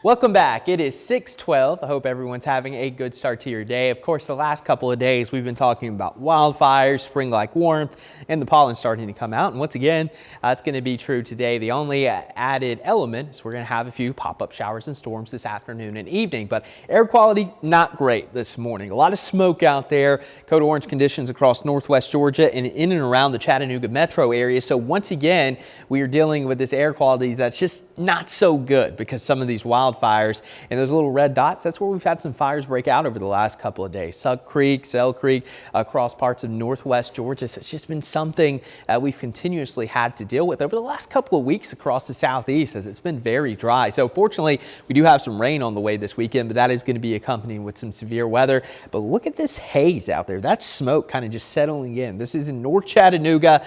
Welcome back. It is 6:12. I hope everyone's having a good start to your day. Of course, the last couple of days we've been talking about wildfires, spring-like warmth, and the pollen starting to come out. And once again, it's going to be true today. The only added element is we're going to have a few pop-up showers and storms this afternoon and evening. But air quality, not great this morning. A lot of smoke out there. Code orange conditions across northwest Georgia and in and around the Chattanooga metro area. So once again, we are dealing with this air quality that's just not so good because some of these wildfires and those little red dots, that's where we've had some fires break out over the last couple of days. Sug Creek, Zell Creek, across parts of northwest Georgia. So it's just been something that we've continuously had to deal with over the last couple of weeks across the southeast as it's been very dry. So fortunately, we do have some rain on the way this weekend, but that is going to be accompanied with some severe weather. But look at this haze out there. That's smoke kind of just settling in. This is in North Chattanooga,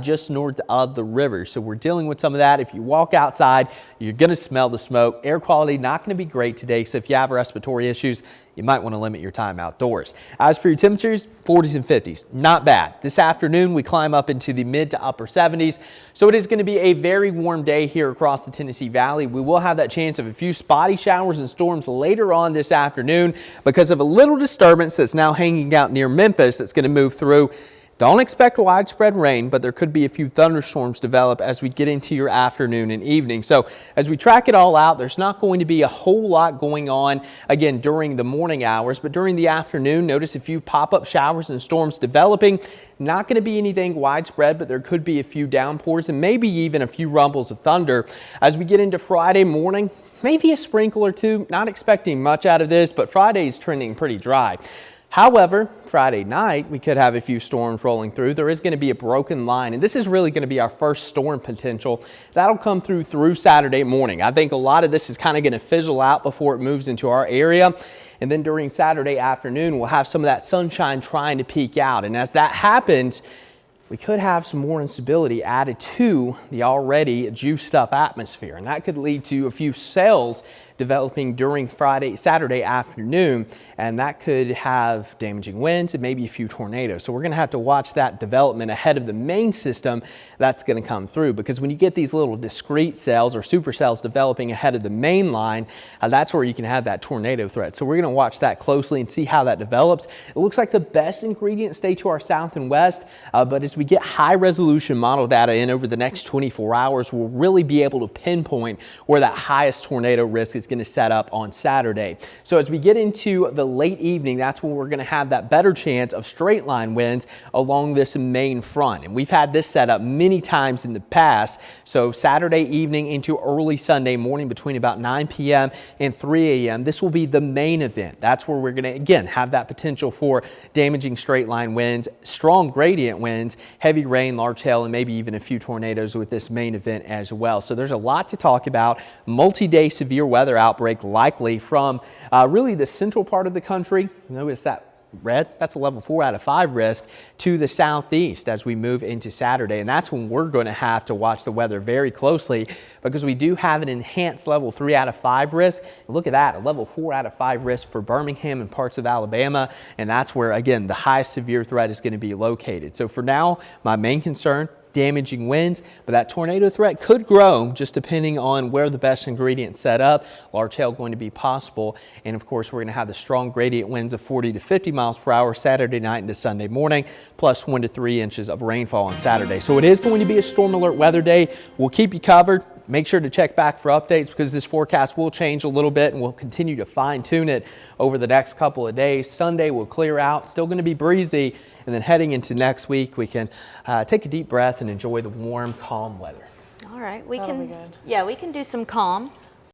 just north of the river. So we're dealing with some of that. If you walk outside, you're going to smell the smoke. Air quality not going to be great today. So if you have respiratory issues, you might want to limit your time outdoors. As for your temperatures, 40s and 50s, not bad. This afternoon, we climb up into the mid to upper 70s. So it is going to be a very warm day here across the Tennessee Valley. We will have that chance of a few spotty showers and storms later on this afternoon because of a little disturbance that's now hanging out near Memphis that's going to move through. Don't expect widespread rain, but there could be a few thunderstorms develop as we get into your afternoon and evening. So as we track it all out, there's not going to be a whole lot going on again during the morning hours, but during the afternoon, notice a few pop-up showers and storms developing. Not going to be anything widespread, but there could be a few downpours and maybe even a few rumbles of thunder. As we get into Friday morning, maybe a sprinkle or two. Not expecting much out of this, but Friday is trending pretty dry. However, Friday night, we could have a few storms rolling through. There is going to be a broken line, and this is really going to be our first storm potential. That'll come through Saturday morning. I think a lot of this is kind of going to fizzle out before it moves into our area. And then during Saturday afternoon, we'll have some of that sunshine trying to peek out. And as that happens, we could have some more instability added to the already juiced up atmosphere. And that could lead to a few cells developing during Saturday afternoon, and that could have damaging winds and maybe a few tornadoes. So we're going to have to watch that development ahead of the main system that's going to come through, because when you get these little discrete cells or supercells developing ahead of the main line, that's where you can have that tornado threat. So we're going to watch that closely and see how that develops. It looks like the best ingredients stay to our south and west, but as we get high resolution model data in over the next 24 hours, we'll really be able to pinpoint where that highest tornado risk is going to set up on Saturday. So as we get into the late evening, that's when we're going to have that better chance of straight line winds along this main front. And we've had this set up many times in the past. So Saturday evening into early Sunday morning between about 9 p.m. and 3 a.m. This will be the main event. That's where we're going to, again, have that potential for damaging straight line winds, strong gradient winds, heavy rain, large hail, and maybe even a few tornadoes with this main event as well. So there's a lot to talk about. Multi-day severe weather outbreak likely from really the central part of the country. Notice that red, that's a level 4 out of 5 risk to the southeast as we move into Saturday. And that's when we're going to have to watch the weather very closely, because we do have an enhanced level 3 out of 5 risk. Look at that, a level 4 out of 5 risk for Birmingham and parts of Alabama. And that's where, again, the highest severe threat is going to be located. So for now, my main concern, damaging winds, but that tornado threat could grow just depending on where the best ingredients set up. Large hail going to be possible, and of course we're going to have the strong gradient winds of 40 to 50 miles per hour Saturday night into Sunday morning, plus 1 to 3 inches of rainfall on Saturday. So it is going to be a storm alert weather day. We'll keep you covered. Make sure to check back for updates, because this forecast will change a little bit and we'll continue to fine tune it over the next couple of days. Sunday will clear out, still going to be breezy, and then heading into next week, we can take a deep breath and enjoy the warm, calm weather. All right, we can do some calm.